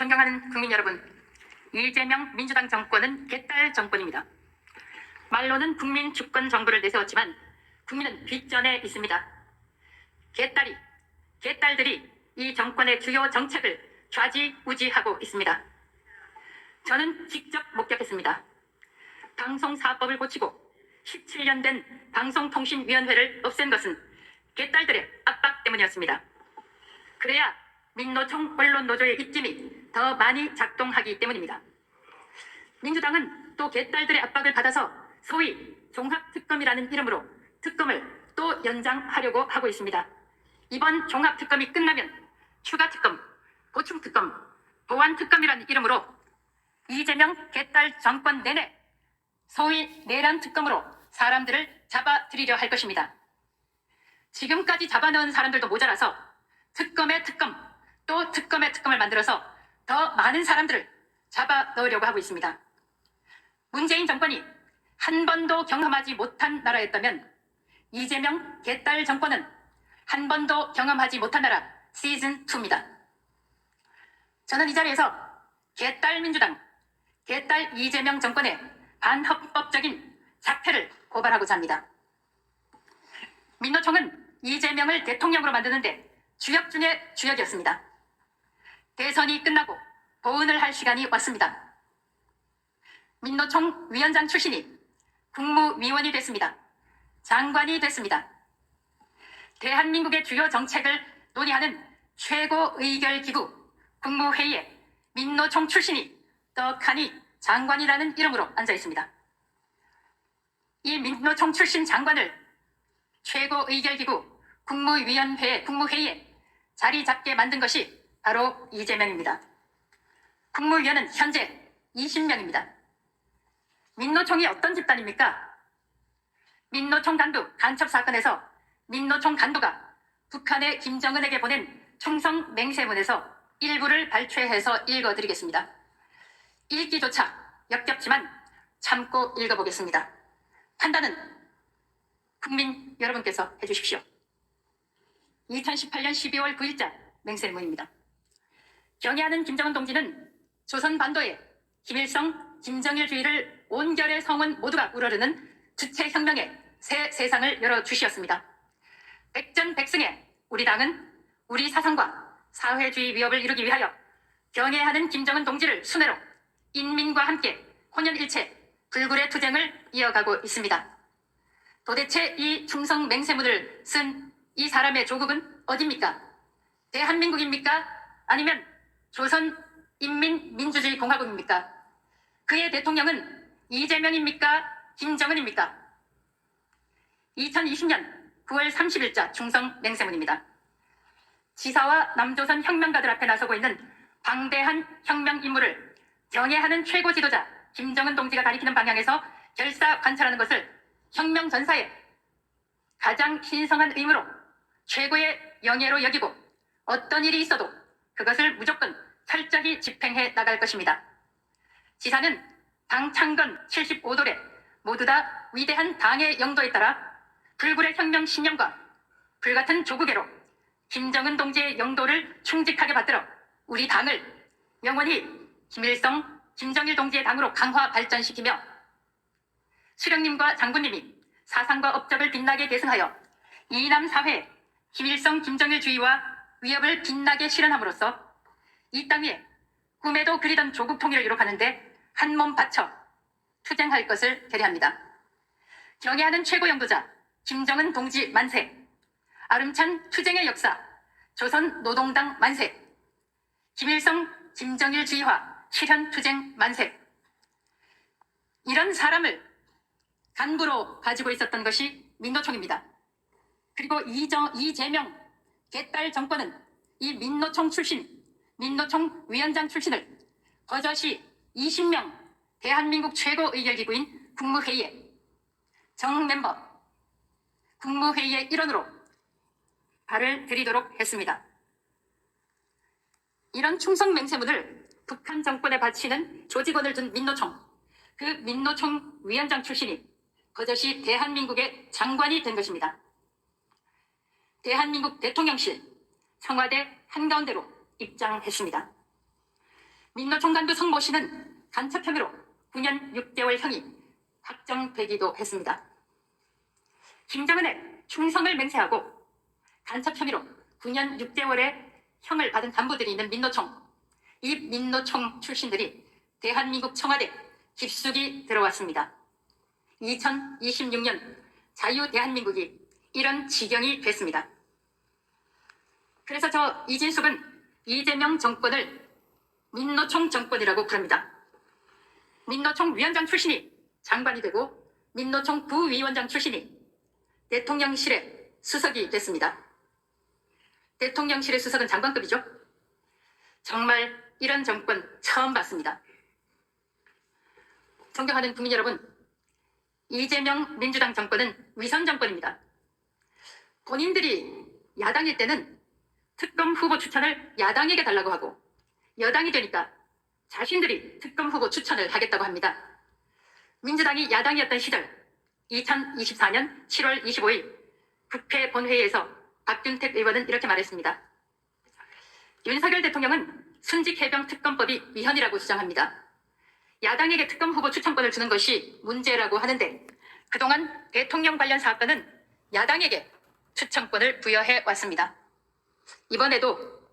존경하는 국민 여러분, 이재명 민주당 정권은 개딸 정권입니다. 말로는 국민 주권 정부를 내세웠지만 국민은 뒷전에 있습니다. 개딸들이 이 정권의 주요 정책을 좌지우지하고 있습니다. 저는 직접 목격했습니다. 방송사법을 고치고 17년 된 방송통신위원회를 없앤 것은 개딸들의 압박 때문이었습니다. 그래야 민노총 언론노조의 입김이 더 많이 작동하기 때문입니다. 민주당은 또 개딸들의 압박을 받아서 소위 종합특검이라는 이름으로 특검을 또 연장하려고 하고 있습니다. 이번 종합특검이 끝나면 추가특검, 보충특검, 보완특검이라는 이름으로 이재명 개딸 정권 내내 소위 내란특검으로 사람들을 잡아들이려 할 것입니다. 지금까지 잡아넣은 사람들도 모자라서 특검의 특검, 또 특검의 특검을 만들어서 더 많은 사람들을 잡아넣으려고 하고 있습니다. 문재인 정권이 한 번도 경험하지 못한 나라였다면 이재명 개딸 정권은 한 번도 경험하지 못한 나라 시즌2입니다. 저는 이 자리에서 개딸 민주당, 개딸 이재명 정권의 반헌법적인 작태를 고발하고자 합니다. 민노총은 이재명을 대통령으로 만드는데 주역 중에 주역이었습니다. 대선이 끝나고 보은을 할 시간이 왔습니다. 민노총 위원장 출신이 국무위원이 됐습니다. 장관이 됐습니다. 대한민국의 주요 정책을 논의하는 최고의결기구 국무회의에 민노총 출신이 떡하니 장관이라는 이름으로 앉아 있습니다. 이 민노총 출신 장관을 최고의결기구 국무회의에 자리 잡게 만든 것이 바로 이재명입니다. 국무위원은 현재 20명입니다. 민노총이 어떤 집단입니까? 민노총 간부 간첩 사건에서 민노총 간부가 북한의 김정은에게 보낸 충성 맹세문에서 일부를 발췌해서 읽어드리겠습니다. 읽기조차 역겹지만 참고 읽어보겠습니다. 판단은 국민 여러분께서 해주십시오. 2018년 12월 9일자 맹세문입니다. 경애하는 김정은 동지는 조선 반도에 김일성, 김정일주의를 온결의 성원 모두가 우러르는 주체혁명의 새 세상을 열어주시었습니다. 백전백승의 우리 당은 우리 사상과 사회주의 위협을 이루기 위하여 경애하는 김정은 동지를 순회로 인민과 함께 혼연일체 불굴의 투쟁을 이어가고 있습니다. 도대체 이 충성 맹세문을 쓴 이 사람의 조국은 어디입니까? 대한민국입니까? 아니면 조선인민민주주의 공화국입니까? 그의 대통령은 이재명입니까? 김정은입니까? 2020년 9월 30일자 충성 맹세문입니다. 지사와 남조선 혁명가들 앞에 나서고 있는 방대한 혁명 임무를 경애하는 최고 지도자 김정은 동지가 가리키는 방향에서 결사 관찰하는 것을 혁명 전사의 가장 신성한 의무로 최고의 영예로 여기고 어떤 일이 있어도 그것을 무조건 철저히 집행해 나갈 것입니다. 지사는 당 창건 75돌에 모두 다 위대한 당의 영도에 따라 불굴의 혁명 신념과 불같은 조국애로 김정은 동지의 영도를 충직하게 받들어 우리 당을 영원히 김일성, 김정일 동지의 당으로 강화 발전시키며 수령님과 장군님이 사상과 업적을 빛나게 계승하여 이남 사회에 김일성, 김정일주의와 위협을 빛나게 실현함으로써 이 땅 위에 꿈에도 그리던 조국 통일을 이룩하는데 한 몸 바쳐 투쟁할 것을 결의합니다. 경애하는 최고 영도자 김정은 동지 만세, 아름찬 투쟁의 역사 조선 노동당 만세, 김일성, 김정일주의화 실현 투쟁 만세. 이런 사람을 간부로 가지고 있었던 것이 민노총입니다. 그리고 이재명 개딸 정권은 이 민노총 출신, 민노총 위원장 출신을 버젓이 20명 대한민국 최고의결기구인 국무회의에 정멤버 국무회의의 일원으로 발을 들이도록 했습니다. 이런 충성 맹세문을 북한 정권에 바치는 조직원을 둔 민노총, 그 민노총 위원장 출신이 버젓이 대한민국의 장관이 된 것입니다. 대한민국 대통령실, 청와대 한가운데로 입장했습니다. 민노총 간부 성모 씨는 간첩 혐의로 9년 6개월형이 확정되기도 했습니다. 김정은의 충성을 맹세하고 간첩 혐의로 9년 6개월의 형을 받은 간부들이 있는 민노총, 이 민노총 출신들이 대한민국 청와대 깊숙이 들어왔습니다. 2026년 자유 대한민국이 이런 지경이 됐습니다. 그래서 저 이진숙은 이재명 정권을 민노총 정권이라고 부릅니다. 민노총 위원장 출신이 장관이 되고 민노총 부위원장 출신이 대통령실의 수석이 됐습니다. 대통령실의 수석은 장관급이죠. 정말 이런 정권 처음 봤습니다. 존경하는 국민 여러분, 이재명 민주당 정권은 위선 정권입니다. 본인들이 야당일 때는 특검 후보 추천을 야당에게 달라고 하고 여당이 되니까 자신들이 특검 후보 추천을 하겠다고 합니다. 민주당이 야당이었던 시절 2024년 7월 25일 국회 본회의에서 박균택 의원은 이렇게 말했습니다. 윤석열 대통령은 순직해병 특검법이 위헌이라고 주장합니다. 야당에게 특검 후보 추천권을 주는 것이 문제라고 하는데 그동안 대통령 관련 사건은 야당에게 추천권을 부여해 왔습니다. 이번에도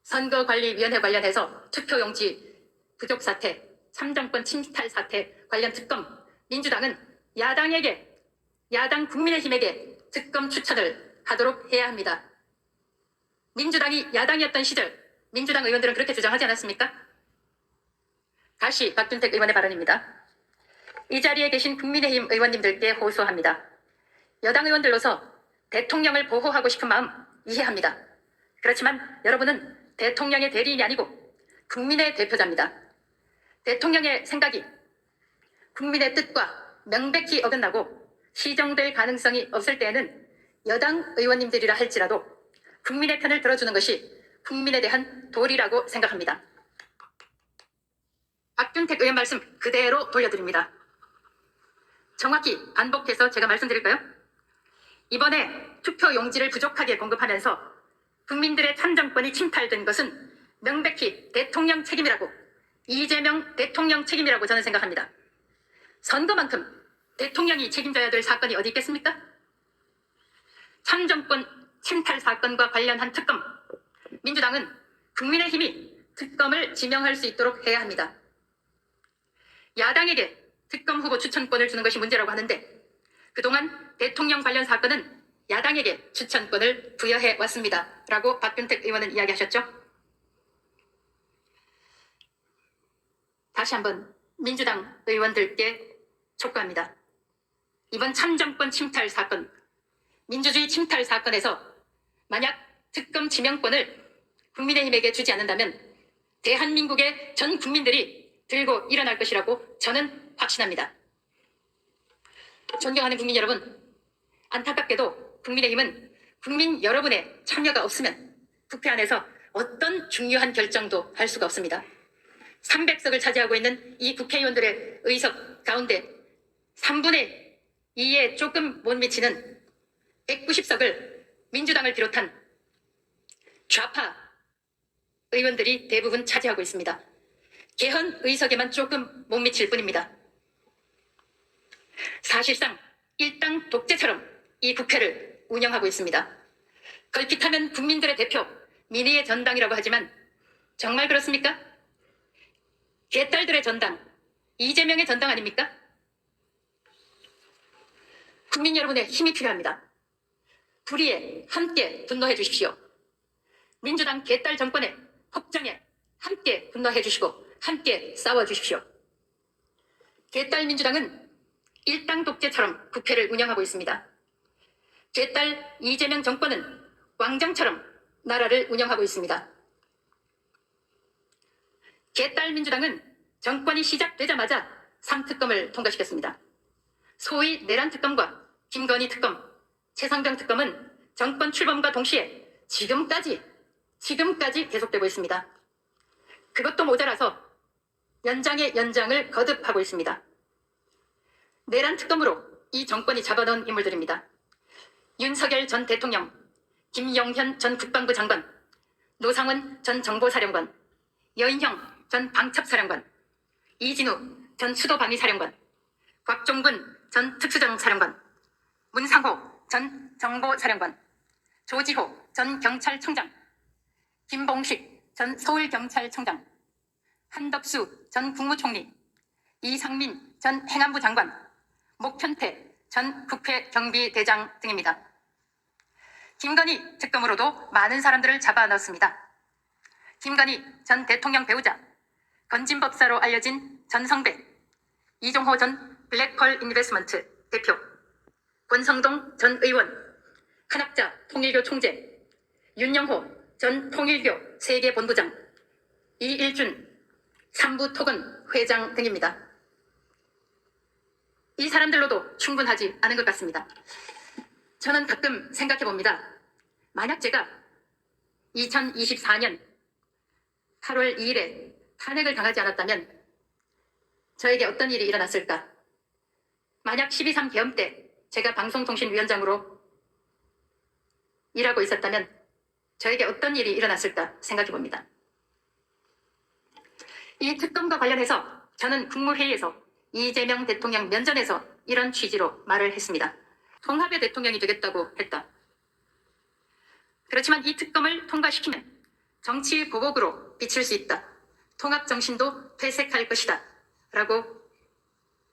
선거관리위원회 관련해서 투표용지 부족 사태, 참정권 침탈 사태 관련 특검, 민주당은 야당에게, 야당 국민의힘에게 특검 추천을 하도록 해야 합니다. 민주당이 야당이었던 시절 민주당 의원들은 그렇게 주장하지 않았습니까? 다시 박균택 의원의 발언입니다. 이 자리에 계신 국민의힘 의원님들께 호소합니다. 여당 의원들로서 대통령을 보호하고 싶은 마음 이해합니다. 그렇지만 여러분은 대통령의 대리인이 아니고 국민의 대표자입니다. 대통령의 생각이 국민의 뜻과 명백히 어긋나고 시정될 가능성이 없을 때에는 여당 의원님들이라 할지라도 국민의 편을 들어주는 것이 국민에 대한 도리라고 생각합니다. 박균택 의원 말씀 그대로 돌려드립니다. 정확히 반복해서 제가 말씀드릴까요? 이번에 투표 용지를 부족하게 공급하면서 국민들의 참정권이 침탈된 것은 명백히 대통령 책임이라고, 이재명 대통령 책임이라고 저는 생각합니다. 선거만큼 대통령이 책임져야 될 사건이 어디 있겠습니까? 참정권 침탈 사건과 관련한 특검, 민주당은 국민의힘이 특검을 지명할 수 있도록 해야 합니다. 야당에게 특검 후보 추천권을 주는 것이 문제라고 하는데 그동안 대통령 관련 사건은 야당에게 추천권을 부여해 왔습니다. 라고 박균택 의원은 이야기하셨죠. 다시 한번 민주당 의원들께 촉구합니다. 이번 참정권 침탈 사건, 민주주의 침탈 사건에서 만약 특검 지명권을 국민의힘에게 주지 않는다면 대한민국의 전 국민들이 들고 일어날 것이라고 저는 확신합니다. 존경하는 국민 여러분, 안타깝게도 국민의힘은 국민 여러분의 참여가 없으면 국회 안에서 어떤 중요한 결정도 할 수가 없습니다. 300석을 차지하고 있는 이 국회의원들의 의석 가운데 3분의 2에 조금 못 미치는 190석을 민주당을 비롯한 좌파 의원들이 대부분 차지하고 있습니다. 개헌 의석에만 조금 못 미칠 뿐입니다. 사실상 일당 독재처럼 이 국회를 운영하고 있습니다. 걸핏하면 국민들의 대표, 민의의 전당이라고 하지만 정말 그렇습니까? 개딸들의 전당, 이재명의 전당 아닙니까? 국민 여러분의 힘이 필요합니다. 불의에 함께 분노해 주십시오. 민주당 개딸 정권의 폭정에 함께 분노해 주시고 함께 싸워 주십시오. 개딸 민주당은 일당 독재처럼 국회를 운영하고 있습니다. 개딸 이재명 정권은 왕정처럼 나라를 운영하고 있습니다. 개딸 민주당은 정권이 시작되자마자 3특검을 통과시켰습니다. 소위 내란 특검과 김건희 특검, 최상병 특검은 정권 출범과 동시에 지금까지 계속되고 있습니다. 그것도 모자라서 연장의 연장을 거듭하고 있습니다. 내란 특검으로 이 정권이 잡아놓은 인물들입니다. 윤석열 전 대통령, 김용현 전 국방부 장관, 노상원 전 정보사령관, 여인형 전 방첩사령관, 이진우 전 수도방위사령관, 곽종근 전 특수정사령관, 문상호 전 정보사령관, 조지호 전 경찰청장, 김봉식 전 서울경찰청장, 한덕수 전 국무총리, 이상민 전 행안부 장관, 목현태 전 국회 경비대장 등입니다. 김건희 특검으로도 많은 사람들을 잡아넣었습니다. 김건희 전 대통령 배우자, 건진법사로 알려진 전성배, 이종호 전 블랙펄 인베스먼트 대표, 권성동 전 의원, 한학자 통일교 총재, 윤영호 전 통일교 세계본부장, 이일준 삼부토건 회장 등입니다. 이 사람들로도 충분하지 않은 것 같습니다. 저는 가끔 생각해 봅니다. 만약 제가 2024년 8월 2일에 탄핵을 당하지 않았다면 저에게 어떤 일이 일어났을까? 만약 12.3 계엄 때 제가 방송통신위원장으로 일하고 있었다면 저에게 어떤 일이 일어났을까 생각해 봅니다. 이 특검과 관련해서 저는 국무회의에서 이재명 대통령 면전에서 이런 취지로 말을 했습니다. 통합의 대통령이 되겠다고 했다. 그렇지만 이 특검을 통과시키면 정치 보복으로 비칠 수 있다. 통합 정신도 퇴색할 것이다. 라고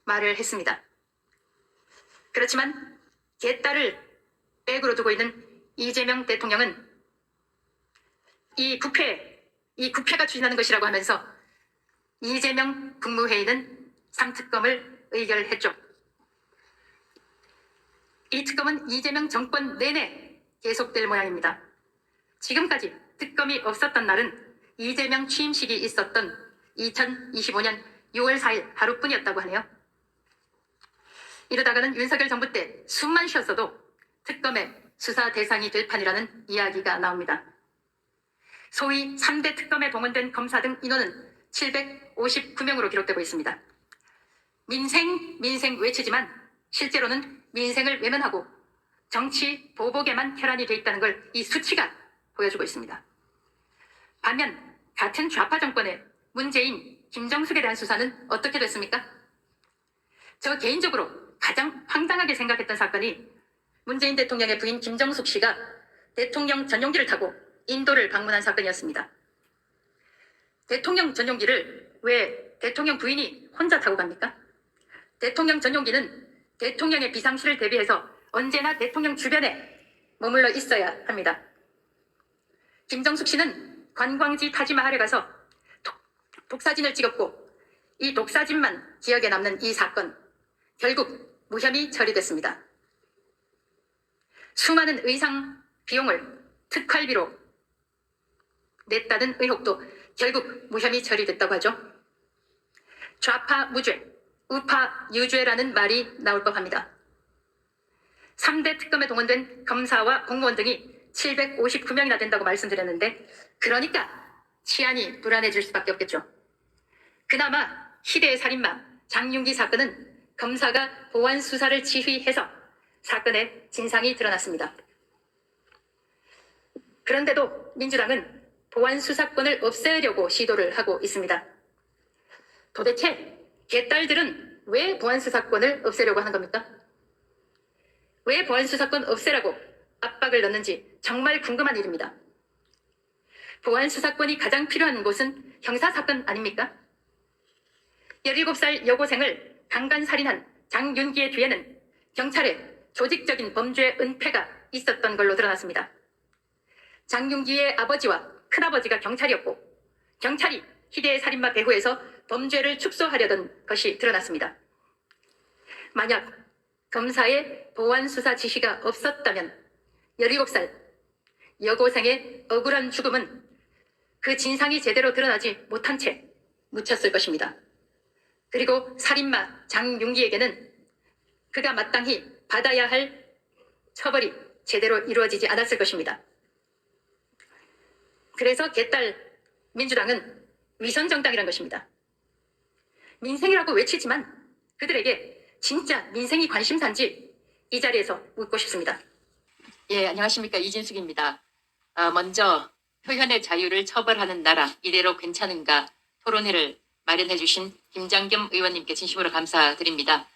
말을 했습니다. 그렇지만 개딸을 백으로 두고 있는 이재명 대통령은 이 국회가 추진하는 것이라고 하면서 이재명 국무회의는 3특검을 의결했죠. 이 특검은 이재명 정권 내내 계속될 모양입니다. 지금까지 특검이 없었던 날은 이재명 취임식이 있었던 2025년 6월 4일 하루뿐이었다고 하네요. 이러다가는 윤석열 정부 때 숨만 쉬었어도 특검의 수사 대상이 될 판이라는 이야기가 나옵니다. 소위 3대 특검에 동원된 검사 등 인원은 759명으로 기록되고 있습니다. 민생 외치지만 실제로는 민생을 외면하고 정치 보복에만 혈안이 돼 있다는 걸 이 수치가 보여주고 있습니다. 반면 같은 좌파 정권의 문재인, 김정숙에 대한 수사는 어떻게 됐습니까? 저 개인적으로 가장 황당하게 생각했던 사건이 문재인 대통령의 부인 김정숙 씨가 대통령 전용기를 타고 인도를 방문한 사건이었습니다. 대통령 전용기를 왜 대통령 부인이 혼자 타고 갑니까? 대통령 전용기는 대통령의 비상시를 대비해서 언제나 대통령 주변에 머물러 있어야 합니다. 김정숙 씨는 관광지 타지마할에 가서 독사진을 찍었고 이 독사진만 기억에 남는 이 사건, 결국 무혐의 처리됐습니다. 수많은 의상 비용을 특활비로 냈다는 의혹도 결국 무혐의 처리됐다고 하죠. 좌파 무죄, 우파 유죄라는 말이 나올 법합니다. 3대 특검에 동원된 검사와 공무원 등이 759명이나 된다고 말씀드렸는데 그러니까 치안이 불안해질 수밖에 없겠죠. 그나마 희대의 살인마 장윤기 사건은 검사가 보안 수사를 지휘해서 사건의 진상이 드러났습니다. 그런데도 민주당은 보안 수사권을 없애려고 시도를 하고 있습니다. 도대체 개딸들은 왜 보안 수사권을 없애려고 하는 겁니까? 왜 보안 수사권 없애라고 압박을 넣는지 정말 궁금한 일입니다. 보안 수사권이 가장 필요한 곳은 형사사건 아닙니까? 17살 여고생을 강간살인한 장윤기의 뒤에는 경찰의 조직적인 범죄 은폐가 있었던 걸로 드러났습니다. 장윤기의 아버지와 큰아버지가 경찰이었고 경찰이 희대의 살인마 배후에서 범죄를 축소하려던 것이 드러났습니다. 만약 검사의 보안 수사 지시가 없었다면 17살 여고생의 억울한 죽음은 그 진상이 제대로 드러나지 못한 채 묻혔을 것입니다. 그리고 살인마 장윤기에게는 그가 마땅히 받아야 할 처벌이 제대로 이루어지지 않았을 것입니다. 그래서 개딸 민주당은 위선정당이란 것입니다. 민생이라고 외치지만 그들에게 진짜 민생이 관심사인지 이 자리에서 묻고 싶습니다. 예, 안녕하십니까. 이진숙입니다. 먼저 표현의 자유를 처벌하는 나라, 이대로 괜찮은가 토론회를 마련해 주신 김장겸 의원님께 진심으로 감사드립니다.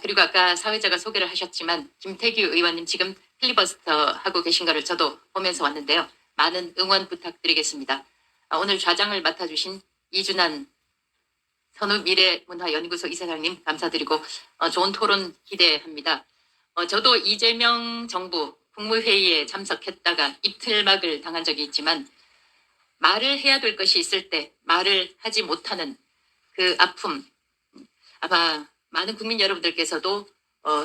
그리고 아까 사회자가 소개를 하셨지만 김태규 의원님 지금 필리버스터 하고 계신 거를 저도 보면서 왔는데요. 많은 응원 부탁드리겠습니다. 오늘 좌장을 맡아주신 이준환 선후미래문화연구소 이사장님 감사드리고 좋은 토론 기대합니다. 저도 이재명 정부 국무회의에 참석했다가 입틀막을 당한 적이 있지만 말을 해야 될 것이 있을 때 말을 하지 못하는 그 아픔 아마 많은 국민 여러분들께서도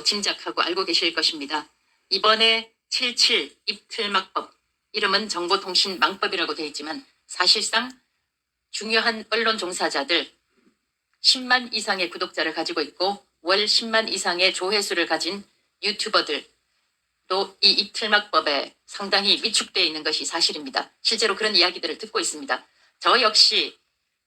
짐작하고 알고 계실 것입니다. 이번에 77 입틀막법 이름은 정보통신망법이라고 되어 있지만 사실상 중요한 언론 종사자들 10만 이상의 구독자를 가지고 있고 월 10만 이상의 조회수를 가진 유튜버들 또 이 입틀막법에 상당히 위축되어 있는 것이 사실입니다. 실제로 그런 이야기들을 듣고 있습니다. 저 역시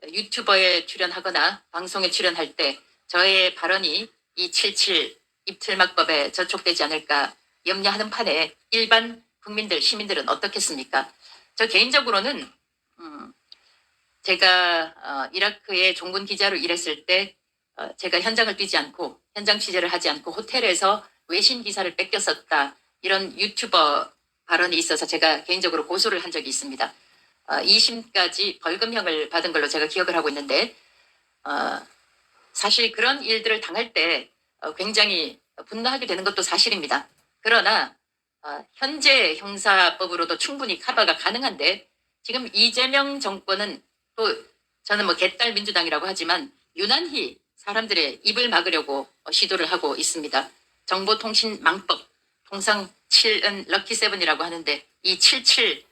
유튜버에 출연하거나 방송에 출연할 때 저의 발언이 이 77 입틀막법에 저촉되지 않을까 염려하는 판에 일반 국민들, 시민들은 어떻겠습니까? 저 개인적으로는 제가 이라크의 종군 기자로 일했을 때 제가 현장을 뛰지 않고 현장 취재를 하지 않고 호텔에서 외신 기사를 뺏겼었다. 이런 유튜버 발언이 있어서 제가 개인적으로 고소를 한 적이 있습니다. 2심까지 벌금형을 받은 걸로 제가 기억을 하고 있는데 사실 그런 일들을 당할 때 굉장히 분노하게 되는 것도 사실입니다. 그러나 현재 형사법으로도 충분히 커버가 가능한데 지금 이재명 정권은 또 저는 뭐 개딸 민주당이라고 하지만 유난히 사람들의 입을 막으려고 시도를 하고 있습니다. 정보통신망법 통상 7은 럭키7이라고 하는데 이 77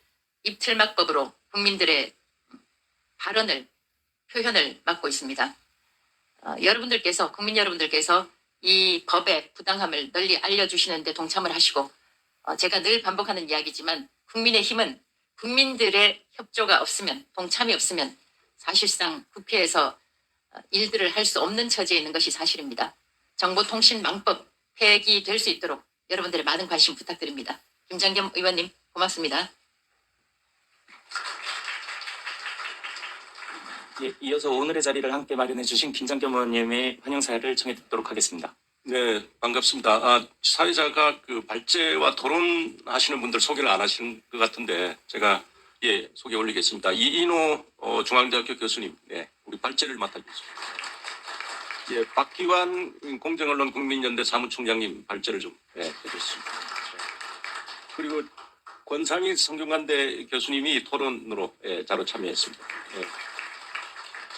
입틀막법으로 국민들의 발언을 표현을 막고 있습니다. 여러분들께서 국민 여러분들께서 이 법의 부당함을 널리 알려주시는데 동참을 하시고 제가 늘 반복하는 이야기지만 국민의힘은 국민들의 협조가 없으면 동참이 없으면 사실상 국회에서 일들을 할 수 없는 처지에 있는 것이 사실입니다. 정보통신망법 폐기될 수 있도록 여러분들의 많은 관심 부탁드립니다. 김장겸 의원님 고맙습니다. 예, 이어서 오늘의 자리를 함께 마련해 주신 김장겸 의원님의 환영사를 청해 듣도록 하겠습니다. 네, 반갑습니다. 사회자가 그 발제와 토론하시는 분들 소개를 안 하시는 것 같은데 제가 소개 올리겠습니다. 이인호 중앙대학교 교수님, 우리 발제를 맡아주겠습니다. 박기환 공정언론 국민연대 사무총장님 발제를 좀 해주셨습니다. 그리고 권상희 성균관대 교수님이 토론으로 자로 참여했습니다.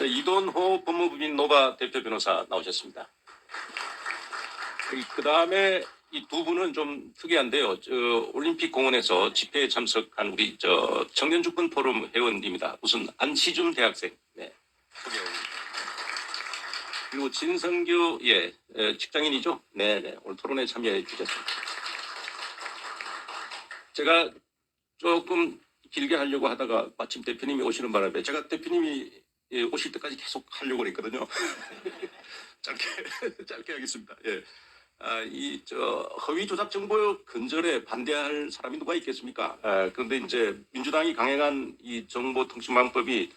이돈호 법무부인 노바 대표 변호사 나오셨습니다. 그 다음에 이 두 분은 좀 특이한데요. 올림픽 공원에서 집회에 참석한 우리 청년주권 포럼 회원입니다. 우선 안시준 대학생. 소개합니다. 그리고 진성규 직장인이죠. 오늘 토론에 참여해 주셨습니다. 제가 조금 길게 하려고 하다가 마침 대표님이 오시는 바람에 제가 대표님이 오실 때까지 계속 하려고 했거든요. 짧게 하겠습니다. 허위 조작 정보 근절에 반대할 사람이 누가 있겠습니까? 그런데 이제 민주당이 강행한 이 정보통신망법이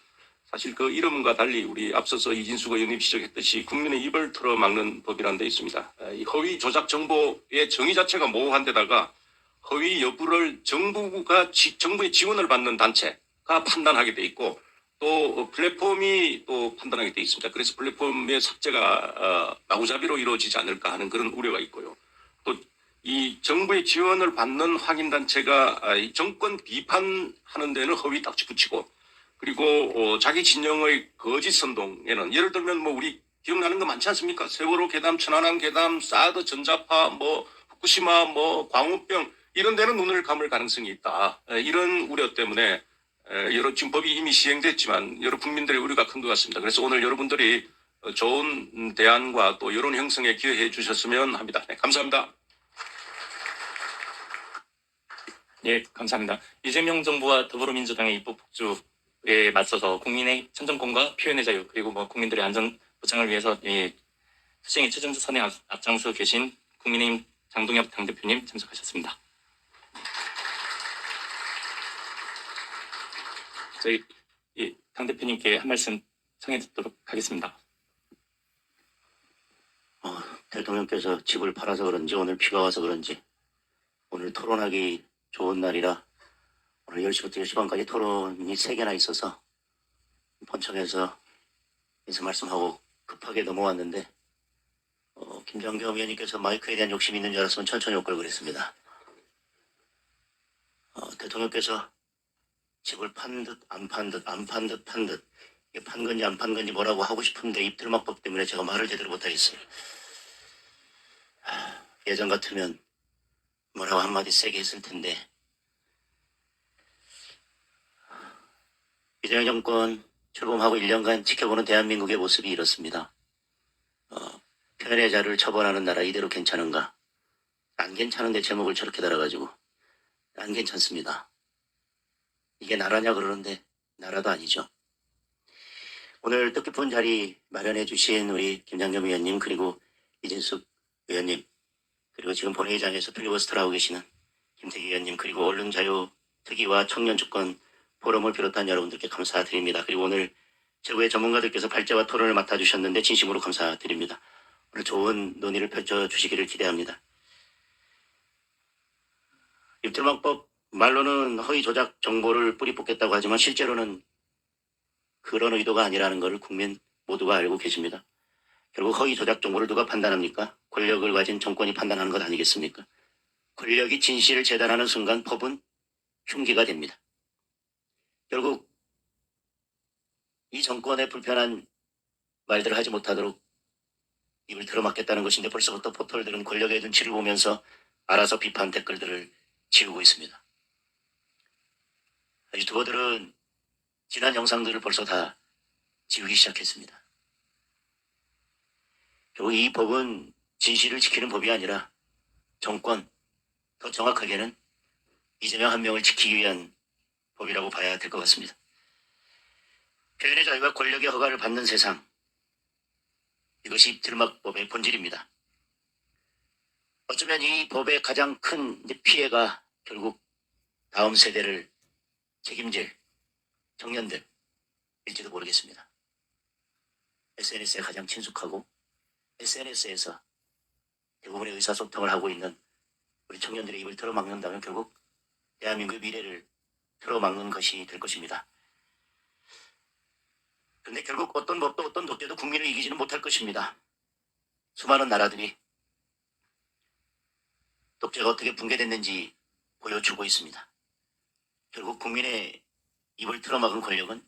사실 그 이름과 달리 우리 앞서서 이진숙 의원님 지적했듯이 국민의 입을 틀어막는 법이라는 데 있습니다. 이 허위 조작 정보의 정의 자체가 모호한 데다가 허위 여부를 정부의 지원을 받는 단체가 판단하게 돼 있고 또 플랫폼이 또 판단하게 돼 있습니다. 그래서 플랫폼의 삭제가 마구잡이로 이루어지지 않을까 하는 그런 우려가 있고요. 또 이 정부의 지원을 받는 확인단체가 정권 비판하는 데는 허위 딱지 붙이고 그리고 자기 진영의 거짓 선동에는 예를 들면 뭐 우리 기억나는 거 많지 않습니까? 세월호 괴담, 천안함 괴담, 사드, 전자파, 뭐 후쿠시마, 뭐 광우병 이런 데는 눈을 감을 가능성이 있다. 이런 우려 때문에 지금 법이 이미 시행됐지만 여러 국민들의 우려가 큰 것 같습니다. 그래서 오늘 여러분들이 좋은 대안과 또 여론 형성에 기여해 주셨으면 합니다. 감사합니다. 예, 감사합니다. 이재명 정부와 더불어민주당의 입법 폭주에 맞서서 국민의 참정권과 표현의 자유 그리고 뭐 국민들의 안전 보장을 위해서 투쟁의 최전선에 앞장서 계신 국민의힘 장동혁 당대표님 참석하셨습니다. 저희 당대표님께 한 말씀 청해 듣도록 하겠습니다. 대통령께서 집을 팔아서 그런지 오늘 비가 와서 그런지 오늘 토론하기 좋은 날이라 오늘 10시부터 10시 반까지 토론이 3개나 있어서 본청에서 인사 말씀하고 급하게 넘어왔는데 김장겸 의원님께서 마이크에 대한 욕심이 있는 줄 알았으면 천천히 올 걸 그랬습니다. 대통령께서 집을 판 듯 안 판 듯 안 판 듯 판 듯 이게 판 건지 안 판 건지 뭐라고 하고 싶은데 입들막법 때문에 제가 말을 제대로 못하겠어요. 예전 같으면 뭐라고 한마디 세게 했을 텐데 이재명 정권 출범하고 1년간 지켜보는 대한민국의 모습이 이렇습니다. 표현의 자유를 처벌하는 나라 이대로 괜찮은가? 안 괜찮은데 제목을 저렇게 달아가지고 안 괜찮습니다. 이게 나라냐 그러는데 나라도 아니죠. 오늘 뜻깊은 자리 마련해 주신 우리 김장겸 의원님 그리고 이진숙 의원님 그리고 지금 본회의장에서 필리버스터를 하고 계시는 김태기 의원님 그리고 언론자유특위와 청년주권 포럼을 비롯한 여러분들께 감사드립니다. 그리고 오늘 최고의 전문가들께서 발제와 토론을 맡아주셨는데 진심으로 감사드립니다. 오늘 좋은 논의를 펼쳐주시기를 기대합니다. 입틀막법 말로는 허위 조작 정보를 뿌리 뽑겠다고 하지만 실제로는 그런 의도가 아니라는 것을 국민 모두가 알고 계십니다. 결국 허위 조작 정보를 누가 판단합니까? 권력을 가진 정권이 판단하는 것 아니겠습니까? 권력이 진실을 재단하는 순간 법은 흉기가 됩니다. 결국 이 정권의 불편한 말들을 하지 못하도록 입을 틀어막겠다는 것인데 벌써부터 포털들은 권력의 눈치를 보면서 알아서 비판 댓글들을 지우고 있습니다. 유튜버들은 지난 영상들을 벌써 다 지우기 시작했습니다. 결국 이 법은 진실을 지키는 법이 아니라 정권, 더 정확하게는 이재명 한 명을 지키기 위한 법이라고 봐야 될 것 같습니다. 표현의 자유가 권력의 허가를 받는 세상, 이것이 입틀막법의 본질입니다. 어쩌면 이 법의 가장 큰 피해가 결국 다음 세대를 책임질 청년들일지도 모르겠습니다. SNS에 가장 친숙하고 SNS에서 대부분의 의사소통을 하고 있는 우리 청년들의 입을 틀어막는다면 결국 대한민국의 미래를 틀어막는 것이 될 것입니다. 그런데 결국 어떤 법도 어떤 독재도 국민을 이기지는 못할 것입니다. 수많은 나라들이 독재가 어떻게 붕괴됐는지 보여주고 있습니다. 결국 국민의 입을 틀어막은 권력은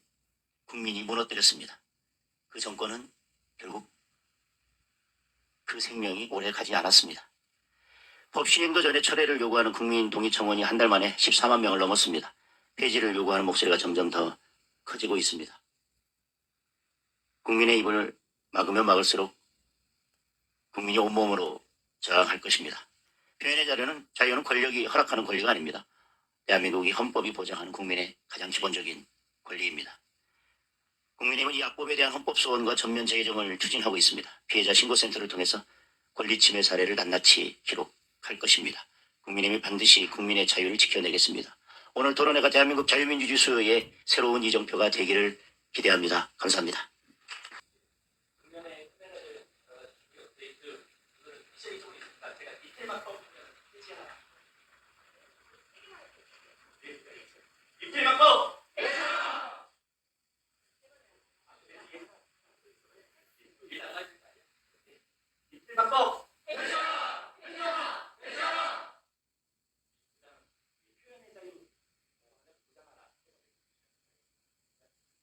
국민이 무너뜨렸습니다. 그 정권은 결국 그 생명이 오래 가지 않았습니다. 법 시행도 전에 철회를 요구하는 국민 동의 청원이 한 달 만에 14만 명을 넘었습니다. 폐지를 요구하는 목소리가 점점 더 커지고 있습니다. 국민의 입을 막으면 막을수록 국민이 온몸으로 저항할 것입니다. 표현의 자유는 권력이 허락하는 권리가 아닙니다. 대한민국이 헌법이 보장하는 국민의 가장 기본적인 권리입니다. 국민의힘은 이 악법에 대한 헌법 소원과 전면 재개정을 추진하고 있습니다. 피해자 신고센터를 통해서 권리 침해 사례를 낱낱이 기록할 것입니다. 국민의힘이 반드시 국민의 자유를 지켜내겠습니다. 오늘 토론회가 대한민국 자유민주주의 수요의 새로운 이정표가 되기를 기대합니다. 감사합니다. 입틀막법 입틀막법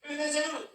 표현의 자유